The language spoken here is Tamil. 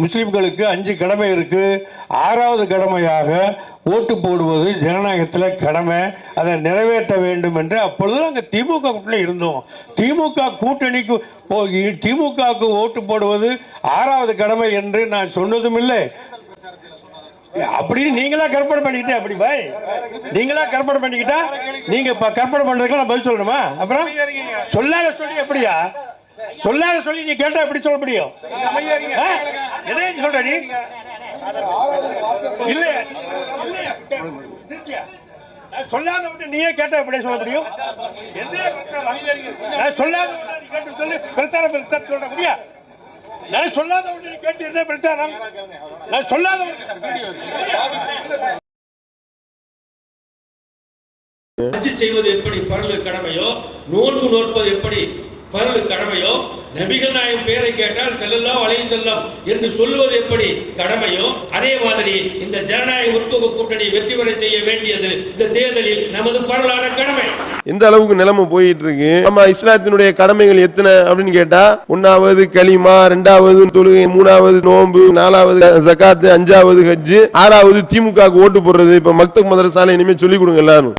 முஸ்லிம்களுக்கு 5 கடமை இருக்கு. 6வது கடமையாக ஓட்டு போடுவது ஜனநாயகத்தில் கடமை. அதை நிறைவேற்ற வேண்டும் என்று அப்பொழுது நாங்கள் திமுக கூட்டணியில் இருந்தோம். திமுக கூட்டணிக்கு திமுகவுக்கு ஓட்டு போடுவது 6வது கடமை என்று நான் சொன்னதும் இல்லை. அப்படின்னு நீங்களா கற்பனை பண்ணிக்கிட்டே அப்படி பாய் நீங்களா கற்பனை பண்ணிக்கிட்டா நீங்க கற்பனை பண்றதுக்கு நான் பதில் சொல்லணுமா? அப்புறம் சொல்லாத சொல்லி எப்படியா சொல்லாத சொல்லி நீ கேட்டா எப்படி சொல்ல முடியும்? எதையும் சொல்ற நீ இல்ல சொல்லாத விட்டு நீயே கேட்டா எப்படி சொல்ல முடியும்? சொல்லாத சொல்லி பிரச்சாரம் சொல்ற முடியா? நான் சொல்லாத விட்டு நீ கேட்டு என்ன பிரச்சாரம்? நான் சொல்லாத செய்வது எப்படி பரலு கடமையோ, நோன்பு நோற்பது எப்படி பரலு கடமையோ, நபிகள் நாயகம் பேரை கேட்டால் ஸல்லல்லாஹு அலைஹி வஸல்லம் என்று சொல்லுவது எப்படி கடமையோ, அதே மாதிரி இந்த ஜனநாயக முற்போக்கு கூட்டணி வெற்றி பெற செய்ய வேண்டியது இந்த தேர்தலில் நமது பரலான கடமை. இந்த அளவுக்கு நிலைமை போயிட்டு இருக்கு. நம்ம இஸ்லாத்தினுடைய கடமைகள் எத்தனை அப்படின்னு கேட்டா, 1வது கலிமா, 2வது தொழுகை, 3வது நோன்பு, 4வது ஜகாத், 5வது ஹஜ், 6வது திமுக ஓட்டு போடுறது. இப்ப மக்தப் மதரசால இனிமே சொல்லிக் கொடுங்க எல்லாரும்.